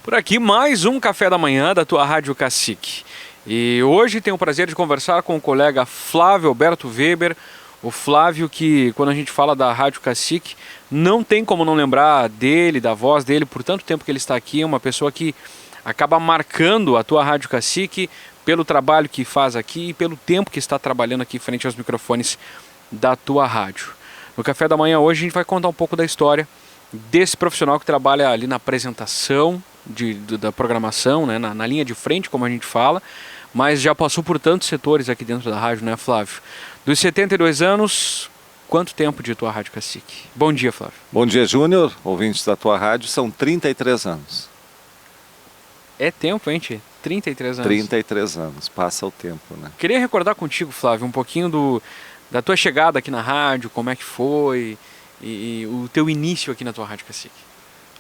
Por aqui, mais um Café da Manhã da tua Rádio Cacique. E hoje tenho o prazer de conversar com o colega Flávio Alberto Weber. O Flávio que, quando a gente fala da Rádio Cacique, não tem como não lembrar dele, da voz dele, por tanto tempo que ele está aqui. É uma pessoa que acaba marcando a tua Rádio Cacique pelo trabalho que faz aqui e pelo tempo que está trabalhando aqui frente aos microfones da tua rádio. No Café da Manhã hoje a gente vai contar um pouco da história desse profissional que trabalha ali na apresentação da programação, né, na linha de frente, como a gente fala, mas já passou por tantos setores aqui dentro da rádio, né, Flávio? Dos 72 anos, quanto tempo de tua Rádio Cacique? Bom dia, Flávio. Bom dia, Júnior, ouvintes da tua rádio, são 33 anos. É tempo, hein, tchê? 33 anos. 33 anos, passa o tempo, né? Queria recordar contigo, Flávio, um pouquinho da tua chegada aqui na rádio, como é que foi e o teu início aqui na tua Rádio Cacique.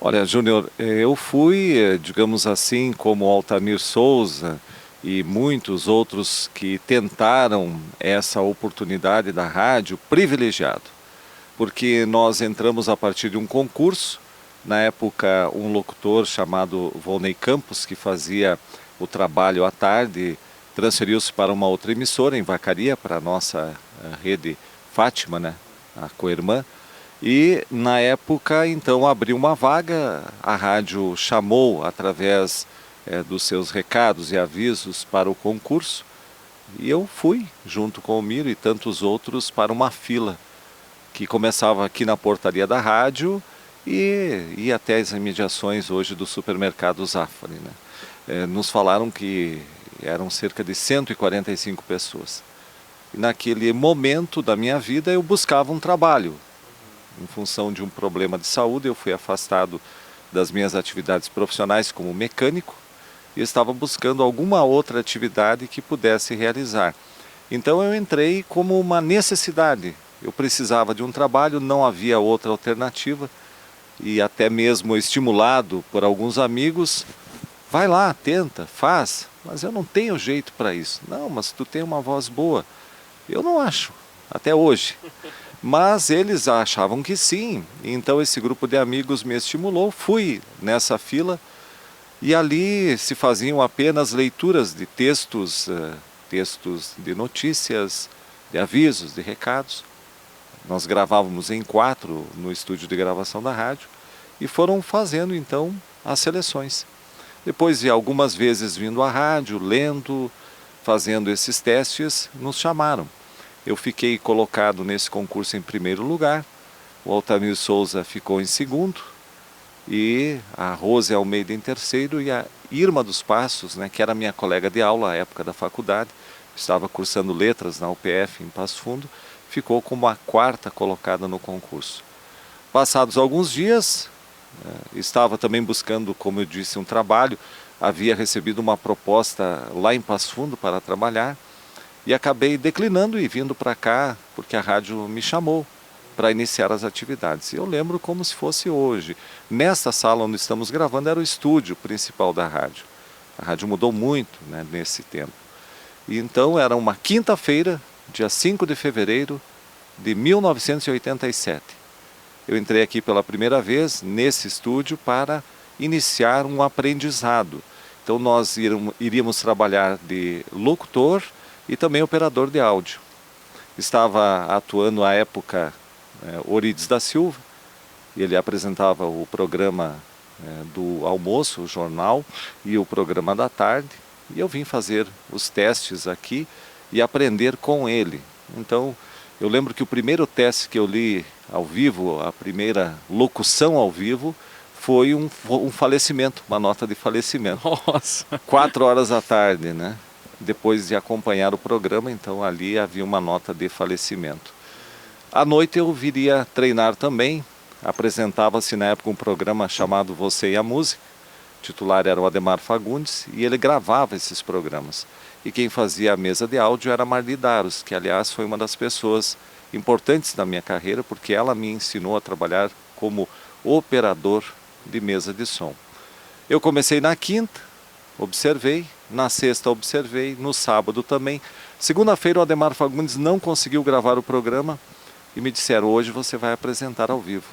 Olha, Júnior, eu fui, digamos assim, como Altamir Souza e muitos outros que tentaram essa oportunidade da rádio, privilegiado. Porque nós entramos a partir de um concurso, na época um locutor chamado Volney Campos, que fazia o trabalho à tarde, transferiu-se para uma outra emissora em Vacaria, para a nossa rede Fátima, né, a co-irmã. E na época então abriu uma vaga, a rádio chamou através dos seus recados e avisos para o concurso e eu fui junto com o Miro e tantos outros para uma fila que começava aqui na portaria da rádio e ia até as imediações hoje do supermercado Zafari, né? Nos falaram que eram cerca de 145 pessoas. E naquele momento da minha vida eu buscava um trabalho. Em função de um problema de saúde, eu fui afastado das minhas atividades profissionais como mecânico e estava buscando alguma outra atividade que pudesse realizar. Então eu entrei como uma necessidade. Eu precisava de um trabalho, não havia outra alternativa e até mesmo estimulado por alguns amigos, vai lá, tenta, faz, mas eu não tenho jeito para isso. Não, mas tu tem uma voz boa. Eu não acho, até hoje. Mas eles achavam que sim, então esse grupo de amigos me estimulou, fui nessa fila e ali se faziam apenas leituras de textos de notícias, de avisos, de recados. Nós gravávamos em 4 no estúdio de gravação da rádio e foram fazendo então as seleções. Depois de algumas vezes vindo à rádio, lendo, fazendo esses testes, nos chamaram. Eu fiquei colocado nesse concurso em primeiro lugar, o Altamir Souza ficou em segundo, e a Rose Almeida em terceiro, e a Irma dos Passos, né, que era minha colega de aula à época da faculdade, estava cursando letras na UPF em Passo Fundo, ficou como a quarta colocada no concurso. Passados alguns dias, estava também buscando, como eu disse, um trabalho, havia recebido uma proposta lá em Passo Fundo para trabalhar, e acabei declinando e vindo para cá, porque a rádio me chamou para iniciar as atividades. Eu lembro como se fosse hoje. Nesta sala onde estamos gravando era o estúdio principal da rádio. A rádio mudou muito, né, nesse tempo. E então era uma quinta-feira, dia 5 de fevereiro de 1987. Eu entrei aqui pela primeira vez nesse estúdio para iniciar um aprendizado. Então nós iríamos trabalhar de locutor e também operador de áudio. Estava atuando à época Orides da Silva, e ele apresentava o programa do almoço, o jornal, e o programa da tarde, e eu vim fazer os testes aqui e aprender com ele. Então, eu lembro que o primeiro teste que eu li ao vivo, a primeira locução ao vivo, foi um falecimento, uma nota de falecimento. Nossa! 4 horas da tarde, né? Depois de acompanhar o programa, então ali havia uma nota de falecimento. À noite eu viria treinar também, apresentava-se na época um programa chamado Você e a Música, o titular era o Ademar Fagundes, e ele gravava esses programas. E quem fazia a mesa de áudio era a Marli Daros, que aliás foi uma das pessoas importantes da minha carreira, porque ela me ensinou a trabalhar como operador de mesa de som. Eu comecei na quinta, observei, na sexta observei, no sábado também. Segunda-feira o Ademar Fagundes não conseguiu gravar o programa e me disseram, hoje você vai apresentar ao vivo.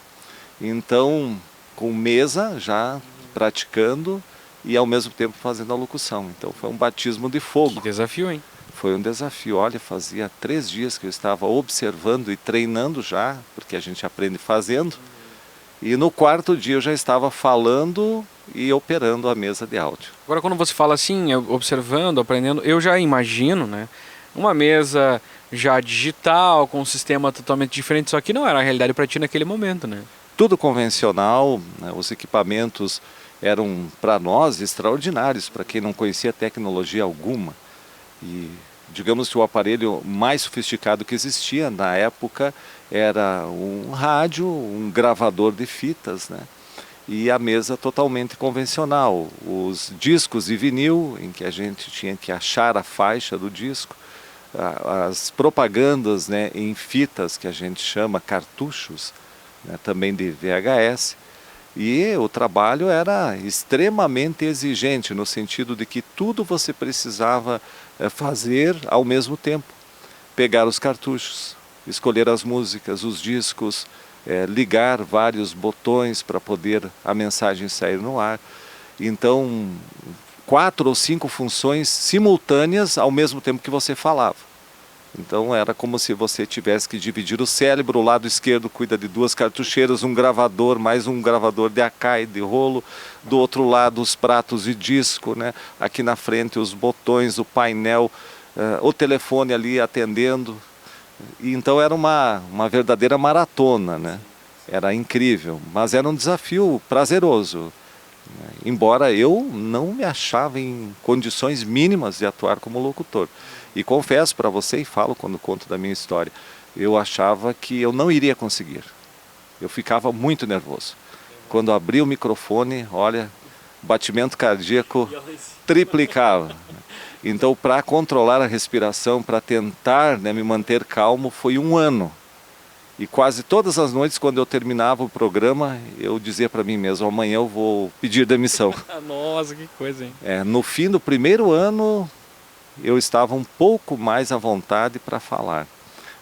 Então, com mesa, já praticando, e ao mesmo tempo fazendo a locução. Então foi um batismo de fogo. Que desafio, hein? Foi um desafio. Olha, fazia 3 dias que eu estava observando e treinando já, porque a gente aprende fazendo. E no 4º dia eu já estava falando e operando a mesa de áudio. Agora, quando você fala assim, observando, aprendendo, eu já imagino, né? Uma mesa já digital, com um sistema totalmente diferente, só que não era a realidade para ti naquele momento, né? Tudo convencional, né? Os equipamentos eram para nós extraordinários, para quem não conhecia tecnologia alguma. E digamos que o aparelho mais sofisticado que existia na época era um rádio, um gravador de fitas, né? E a mesa totalmente convencional. Os discos de vinil, em que a gente tinha que achar a faixa do disco, as propagandas, né, em fitas que a gente chama cartuchos, né, também de VHS. E o trabalho era extremamente exigente, no sentido de que tudo você precisava fazer ao mesmo tempo. Pegar os cartuchos, escolher as músicas, os discos, ligar vários botões para poder a mensagem sair no ar. Então, 4 ou 5 funções simultâneas ao mesmo tempo que você falava. Então era como se você tivesse que dividir o cérebro. O lado esquerdo cuida de 2 cartucheiras, um gravador, mais um gravador de Akai, de rolo. Do outro lado os pratos de disco, né? Aqui na frente os botões, o painel, o telefone ali atendendo. E então era uma verdadeira maratona, né? Era incrível, mas era um desafio prazeroso. Embora eu não me achava em condições mínimas de atuar como locutor. E confesso para você, e falo quando conto da minha história, eu achava que eu não iria conseguir. Eu ficava muito nervoso. Quando abri o microfone, olha, batimento cardíaco triplicava. Então, para controlar a respiração, para tentar, né, me manter calmo, foi 1 ano. E quase todas as noites, quando eu terminava o programa, eu dizia para mim mesmo, amanhã eu vou pedir demissão. Nossa, que coisa, hein? No fim do 1º ano, eu estava um pouco mais à vontade para falar.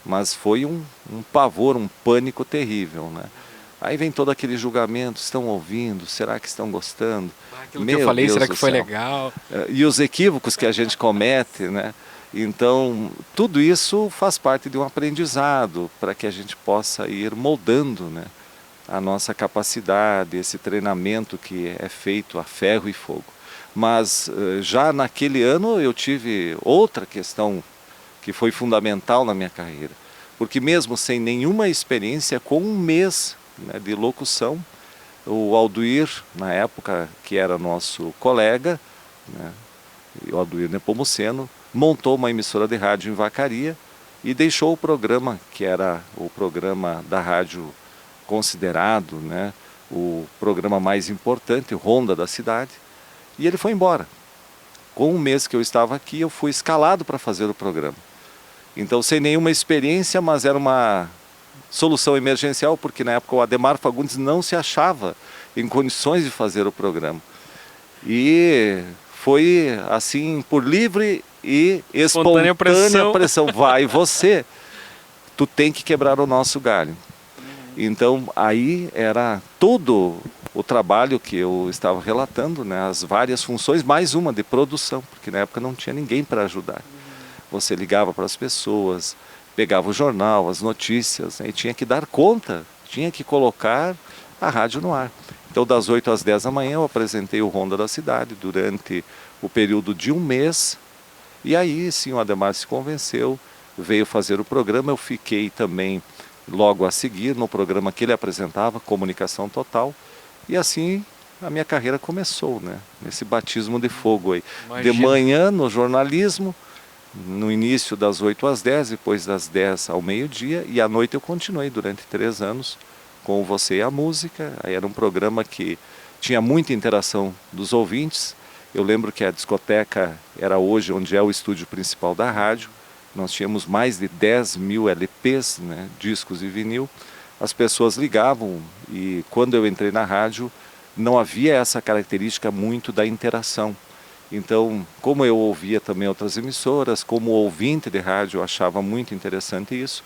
Mas foi um pavor, um pânico terrível, né? Aí vem todo aquele julgamento, estão ouvindo, será que estão gostando? Aquilo que eu falei, será que foi legal? E os equívocos que a gente comete, né? Então, tudo isso faz parte de um aprendizado para que a gente possa ir moldando, né, a nossa capacidade, esse treinamento que é feito a ferro e fogo. Mas já naquele ano eu tive outra questão que foi fundamental na minha carreira. Porque mesmo sem nenhuma experiência, com 1 mês, né, de locução, o Alduir, na época que era nosso colega, né, o Alduir Nepomuceno, montou uma emissora de rádio em Vacaria e deixou o programa, que era o programa da rádio considerado, né, o programa mais importante, o Ronda da cidade, e ele foi embora. Com 1 mês que eu estava aqui, eu fui escalado para fazer o programa. Então, sem nenhuma experiência, mas era uma solução emergencial, porque na época o Ademar Fagundes não se achava em condições de fazer o programa. E foi assim, por livre e espontânea pressão. Vai você, tu tem que quebrar o nosso galho. Então aí era todo o trabalho que eu estava relatando, né, as várias funções, mais uma de produção, porque na época não tinha ninguém para ajudar. Você ligava para as pessoas, pegava o jornal, as notícias, né, e tinha que dar conta, tinha que colocar a rádio no ar. Então das 8 às 10 da manhã eu apresentei o Ronda da Cidade durante o período de 1 mês, e aí sim o Ademar se convenceu, veio fazer o programa. Eu fiquei também logo a seguir no programa que ele apresentava, Comunicação Total, e assim a minha carreira começou, né? Nesse batismo de fogo aí. Imagina. De manhã no jornalismo, no início das 8 às 10, depois das 10 ao meio-dia, e à noite eu continuei durante 3 anos com Você e a Música. Aí era um programa que tinha muita interação dos ouvintes. Eu lembro que a discoteca era hoje onde é o estúdio principal da rádio. Nós tínhamos mais de 10.000 LPs, né, discos de vinil. As pessoas ligavam e quando eu entrei na rádio não havia essa característica muito da interação. Então, como eu ouvia também outras emissoras, como ouvinte de rádio, eu achava muito interessante isso.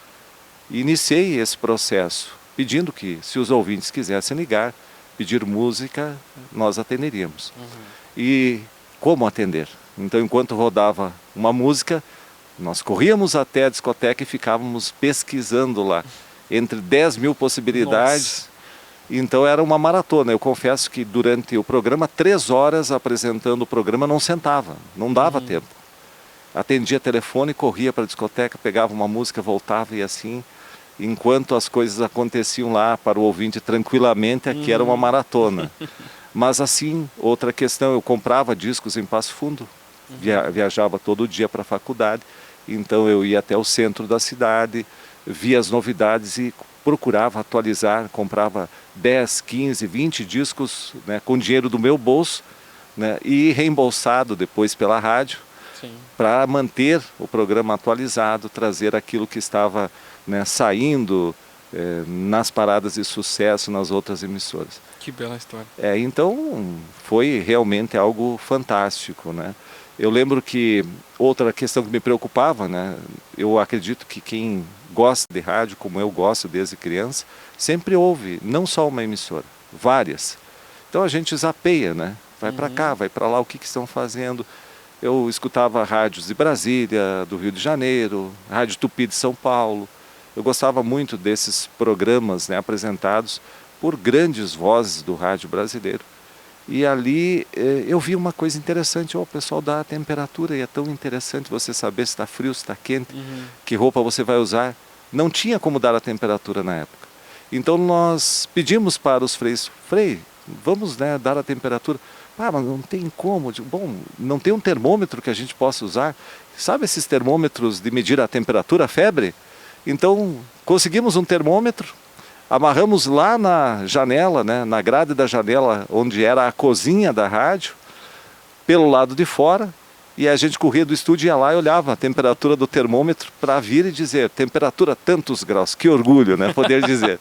E iniciei esse processo pedindo que, se os ouvintes quisessem ligar, pedir música, nós atenderíamos. e como atender. Então, enquanto rodava uma música, nós corríamos até a discoteca e ficávamos pesquisando lá, entre 10 mil possibilidades. Nossa. Então era uma maratona. Eu confesso que durante o programa, 3 horas apresentando o programa, não sentava, não dava tempo. Atendia telefone, corria para a discoteca, pegava uma música, voltava e assim, enquanto as coisas aconteciam lá para o ouvinte tranquilamente, aqui era uma maratona. Mas assim, outra questão, eu comprava discos em Passo Fundo, viajava todo dia para a faculdade, então eu ia até o centro da cidade, via as novidades e procurava atualizar, comprava 10, 15, 20 discos, né, com dinheiro do meu bolso, né, e reembolsado depois pela rádio, para manter o programa atualizado, trazer aquilo que estava, né, saindo nas paradas de sucesso nas outras emissoras. Que bela história. Então foi realmente algo fantástico, né? Eu lembro que outra questão que me preocupava, né? Eu acredito que quem gosta de rádio, como eu gosto desde criança, sempre ouve, não só uma emissora, várias. Então a gente zapeia, né? Vai para cá, vai para lá, o que estão fazendo. Eu escutava rádios de Brasília, do Rio de Janeiro, Rádio Tupi de São Paulo. Eu gostava muito desses programas, né, apresentados por grandes vozes do rádio brasileiro. E ali eu vi uma coisa interessante, o pessoal dá a temperatura, e é tão interessante você saber se está frio, se está quente, que roupa você vai usar. Não tinha como dar a temperatura na época. Então nós pedimos para os freios, Frei, vamos, né, dar a temperatura. Ah, mas não tem como, bom, não tem um termômetro que a gente possa usar. Sabe esses termômetros de medir a temperatura, a febre? Então conseguimos um termômetro, amarramos lá na janela, né, na grade da janela, onde era a cozinha da rádio, pelo lado de fora, e a gente corria do estúdio, ia lá e olhava a temperatura do termômetro para vir e dizer, temperatura tantos graus, que orgulho, né, poder dizer.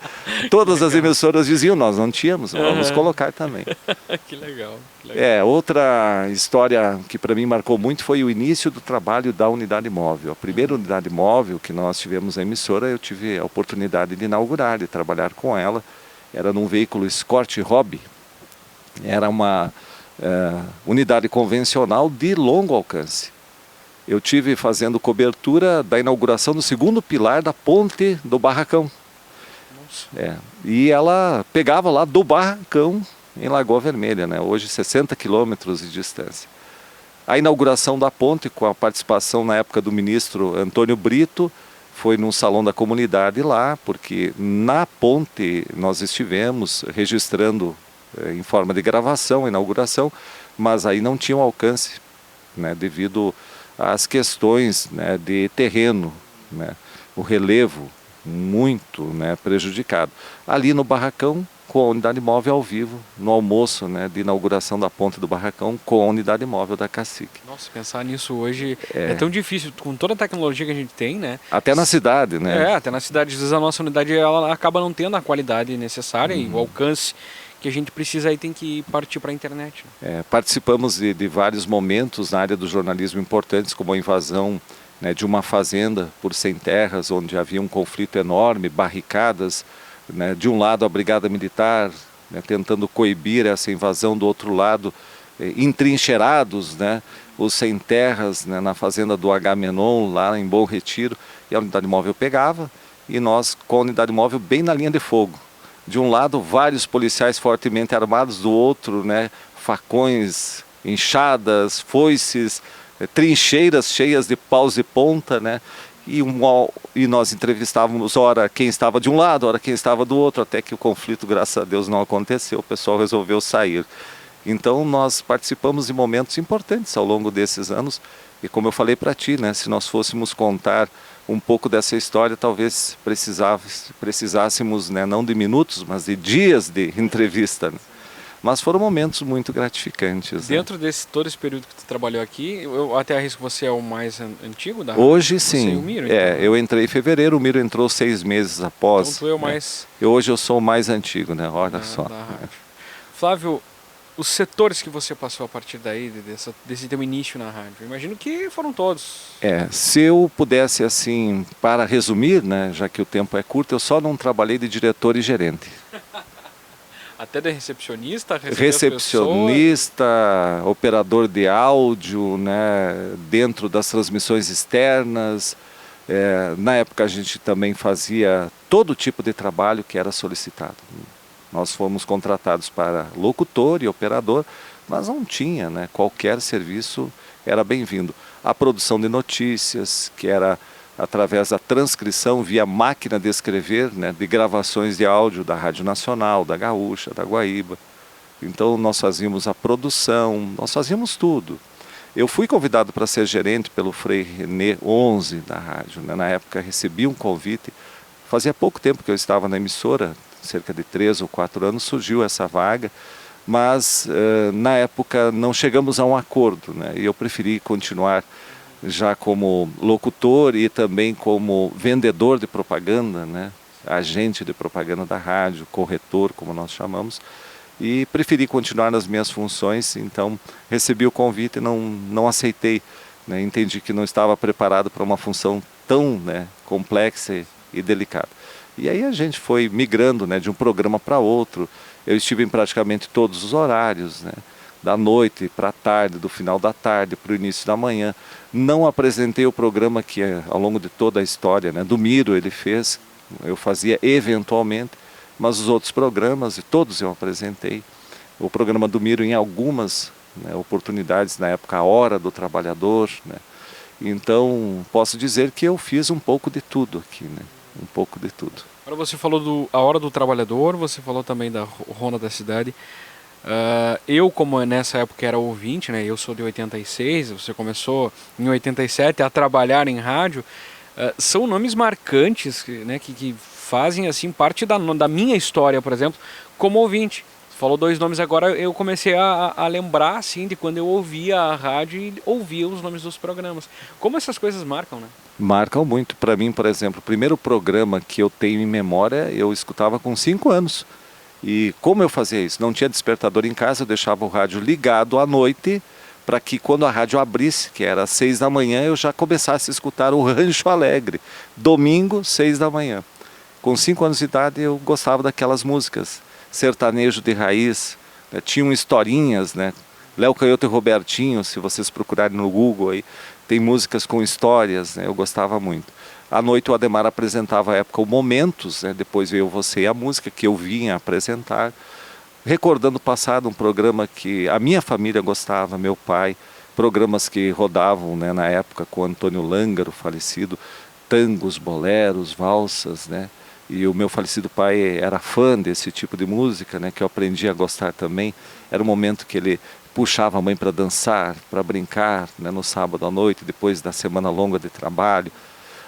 Todas as emissoras diziam, nós não tínhamos, vamos colocar também. Que legal, que legal. Outra história que para mim marcou muito foi o início do trabalho da unidade móvel. A primeira unidade móvel que nós tivemos na emissora, eu tive a oportunidade de inaugurar, de trabalhar com ela. Era num veículo Escort Hobby. Era uma unidade convencional de longo alcance. Eu tive fazendo cobertura da inauguração do segundo pilar da ponte do Barracão. E ela pegava lá do Barracão em Lagoa Vermelha, né? Hoje 60 quilômetros de distância. A inauguração da ponte, com a participação na época do ministro Antônio Brito, foi num salão da comunidade lá, porque na ponte nós estivemos registrando em forma de gravação, a inauguração, mas aí não tinha um alcance, né, devido às questões, né, de terreno, né, o relevo muito, né, prejudicado. Ali no Barracão, com a unidade móvel ao vivo, no almoço, né, de inauguração da ponte do Barracão, com a unidade móvel da Cacique. Nossa, pensar nisso hoje é tão difícil, com toda a tecnologia que a gente tem, né? Até na cidade, né? Até na cidade, às vezes a nossa unidade ela acaba não tendo a qualidade necessária e o alcance que a gente precisa, aí tem que partir para a internet. Participamos de vários momentos na área do jornalismo importantes, como a invasão, né, de uma fazenda por Sem Terras, onde havia um conflito enorme, barricadas, né, de um lado a Brigada Militar, né, tentando coibir essa invasão, do outro lado entrincheirados, né, os Sem Terras, né, na fazenda do Agamenon, lá em Bom Retiro, e a unidade móvel pegava, e nós com a unidade móvel bem na linha de fogo. De um lado, vários policiais fortemente armados, do outro, né, facões, enxadas, foices, trincheiras cheias de paus e ponta, né, e nós entrevistávamos, ora quem estava de um lado, ora quem estava do outro, até que o conflito, graças a Deus, não aconteceu, o pessoal resolveu sair. Então nós participamos de momentos importantes ao longo desses anos, e como eu falei para ti, né, se nós fôssemos contar um pouco dessa história, talvez precisássemos, né, não de minutos, mas de dias de entrevista. Né? Mas foram momentos muito gratificantes. Dentro desse todo esse período que tu trabalhou aqui, eu até arrisco que você é o mais antigo da Hoje sim. Você e o Miro, então. Eu entrei em fevereiro, o Miro entrou 6 meses após. Então tu é o mais... Hoje eu sou o mais antigo, né? Olha só. Flávio, os setores que você passou a partir daí, desse teu início na rádio, eu imagino que foram todos. Se eu pudesse, assim, para resumir, né, já que o tempo é curto, eu só não trabalhei de diretor e gerente. Até de recepcionista? Recepcionista, operador de áudio, né, dentro das transmissões externas. Na época a gente também fazia todo tipo de trabalho que era solicitado. Nós fomos contratados para locutor e operador, mas não tinha, né, qualquer serviço era bem-vindo. A produção de notícias, que era através da transcrição via máquina de escrever, né, de gravações de áudio da Rádio Nacional, da Gaúcha, da Guaíba. Então nós fazíamos a produção, nós fazíamos tudo. Eu fui convidado para ser gerente pelo Frei René 11 da rádio, né? Na época recebi um convite, fazia pouco tempo que eu estava na emissora, cerca de 3 ou 4 anos, surgiu essa vaga, mas na época não chegamos a um acordo, né? E eu preferi continuar já como locutor e também como vendedor de propaganda, né? Agente de propaganda da rádio, corretor, como nós chamamos, e preferi continuar nas minhas funções, então recebi o convite e não aceitei, né? Entendi que não estava preparado para uma função tão, né, complexa e delicada. E aí a gente foi migrando, né, de um programa para outro. Eu estive em praticamente todos os horários, né? Da noite para a tarde, do final da tarde para o início da manhã. Não apresentei o programa que ao longo de toda a história, né, do Miro ele fez, eu fazia eventualmente, mas os outros programas, todos eu apresentei. O programa do Miro em algumas, né, oportunidades, na época A Hora do Trabalhador, né? Então posso dizer que eu fiz um pouco de tudo aqui, né? Um pouco de tudo. Agora você falou do A Hora do Trabalhador, você falou também da Ronda da Cidade. Eu, como nessa época era ouvinte, né, eu sou de 86, você começou em 87 a trabalhar em rádio, são nomes marcantes, né, que fazem assim parte da minha história, por exemplo, como ouvinte. Você falou 2 nomes agora, eu comecei a lembrar assim, de quando eu ouvia a rádio e ouvia os nomes dos programas. Como essas coisas marcam, né? Marcam muito. Para mim, por exemplo, o primeiro programa que eu tenho em memória, eu escutava com 5 anos. E como eu fazia isso? Não tinha despertador em casa, eu deixava o rádio ligado à noite, para que quando a rádio abrisse, que era às 6 da manhã, eu já começasse a escutar o Rancho Alegre. Domingo, 6 da manhã. Com 5 anos de idade eu gostava daquelas músicas, sertanejo de raiz, né? Tinham historinhas, né? Léo Canhoto e Robertinho, se vocês procurarem no Google aí, tem músicas com histórias, né? Eu gostava muito. À noite o Ademar apresentava à época o Momentos, né? Depois veio Você e a Música, que eu vinha apresentar. Recordando o passado, um programa que a minha família gostava, meu pai, programas que rodavam, né, na época com Antônio Lângaro, falecido, tangos, boleros, valsas, né? E o meu falecido pai era fã desse tipo de música, né, que eu aprendi a gostar também. Era um momento que ele puxava a mãe para dançar, para brincar, né, no sábado à noite, depois da semana longa de trabalho.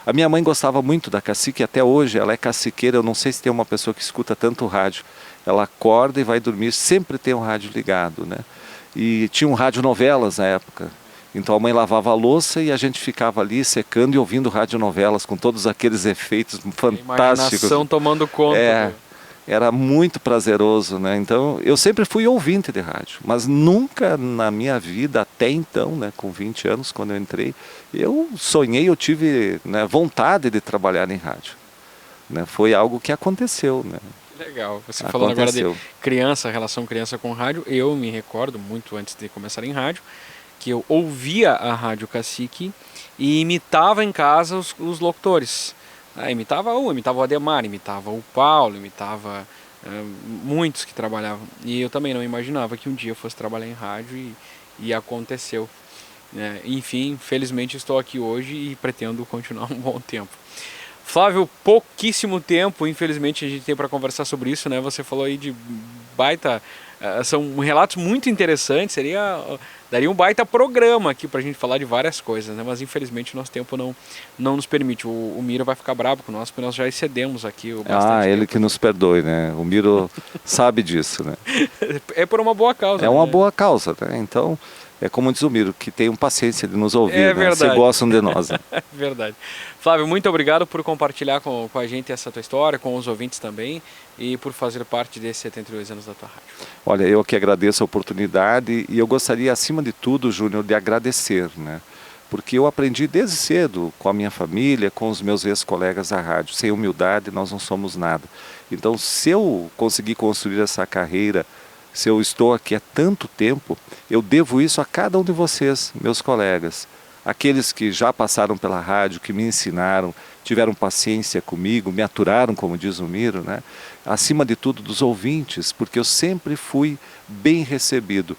A minha mãe gostava muito da Cacique, até hoje ela é caciqueira, eu não sei se tem uma pessoa que escuta tanto rádio. Ela acorda e vai dormir, sempre tem um rádio ligado, né? E tinha um rádio novelas na época. Então a mãe lavava a louça e a gente ficava ali secando e ouvindo radionovelas com todos aqueles efeitos fantásticos. A imaginação tomando conta. Era muito prazeroso, né? Então eu sempre fui ouvinte de rádio, mas nunca na minha vida, até então, né, com 20 anos, quando eu entrei, eu sonhei, eu tive, né, vontade de trabalhar em rádio, né? Foi algo que aconteceu, né? Legal. Você falando agora de criança, relação criança com rádio, eu me recordo muito antes de começar em rádio, que eu ouvia a Rádio Cacique e imitava em casa os locutores. Imitava o Ademar, imitava o Paulo, imitava muitos que trabalhavam. E eu também não imaginava que um dia eu fosse trabalhar em rádio e aconteceu. Enfim, felizmente estou aqui hoje e pretendo continuar um bom tempo. Flávio, pouquíssimo tempo, infelizmente, a gente tem para conversar sobre isso, né? Você falou aí de baita... são relatos muito interessantes, daria um baita programa aqui para a gente falar de várias coisas, né? Mas infelizmente o nosso tempo não nos permite. O Miro vai ficar bravo com nós, porque nós já excedemos aqui o bastante ele tempo. que nos perdoe, né? O Miro sabe disso, né? É por uma boa causa. É uma boa causa, né? Então... É como diz o Miro, que tenham paciência de nos ouvir, né? Se gostam de nós. Né? É verdade. Flávio, muito obrigado por compartilhar com a gente essa tua história, com os ouvintes também, e por fazer parte desses 72 anos da tua rádio. Olha, eu que agradeço a oportunidade e eu gostaria, acima de tudo, Júnior, de agradecer, né? porque eu aprendi desde cedo com a minha família, com os meus ex-colegas da rádio. Sem humildade nós não somos nada. Então, se eu conseguir construir essa carreira, se eu estou aqui há tanto tempo, eu devo isso a cada um de vocês, meus colegas. Aqueles que já passaram pela rádio, que me ensinaram, tiveram paciência comigo, me aturaram, como diz o Miro, né? Acima de tudo dos ouvintes, porque eu sempre fui bem recebido.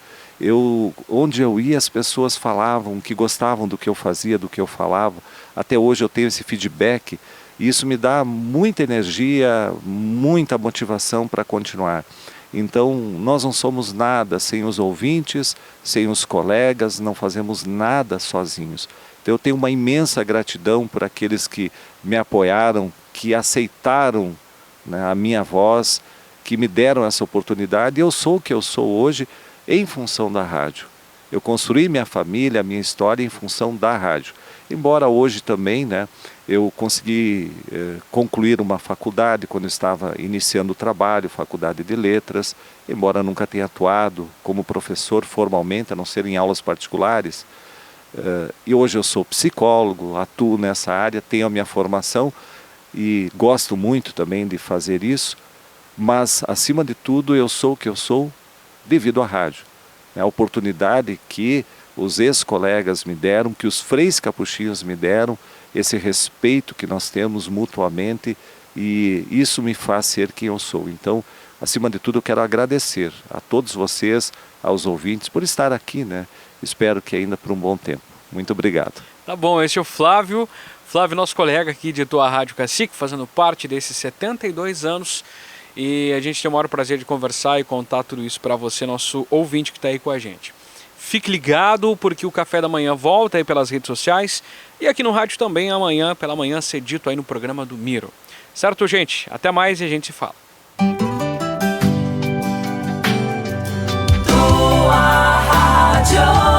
Onde eu ia, as pessoas falavam que gostavam do que eu fazia, do que eu falava. Até hoje eu tenho esse feedback e isso me dá muita energia, muita motivação para continuar. Então, nós não somos nada sem os ouvintes, sem os colegas, não fazemos nada sozinhos. Então, eu tenho uma imensa gratidão por aqueles que me apoiaram, que aceitaram, né, a minha voz, que me deram essa oportunidade. Eu sou o que eu sou hoje em função da rádio. Eu construí minha família, a minha história em função da rádio. Embora hoje também, né, eu consegui concluir uma faculdade quando estava iniciando o trabalho, faculdade de letras, embora nunca tenha atuado como professor formalmente, a não ser em aulas particulares. E hoje eu sou psicólogo, atuo nessa área, tenho a minha formação e gosto muito também de fazer isso, mas acima de tudo eu sou o que eu sou devido à rádio. A oportunidade que os ex-colegas me deram, que os freis capuchinhos me deram, esse respeito que nós temos mutuamente, e isso me faz ser quem eu sou. Então, acima de tudo, eu quero agradecer a todos vocês, aos ouvintes, por estar aqui, né? Espero que ainda por um bom tempo. Muito obrigado. Tá bom, esse é o Flávio. Flávio, nosso colega aqui de a Rádio Cacique, fazendo parte desses 72 anos. E a gente tem o maior prazer de conversar e contar tudo isso para você, nosso ouvinte que está aí com a gente. Fique ligado, porque o Café da Manhã volta aí pelas redes sociais e aqui no rádio também amanhã, pela manhã, cedito aí no programa do Miro. Certo, gente? Até mais e a gente se fala. Tua Rádio.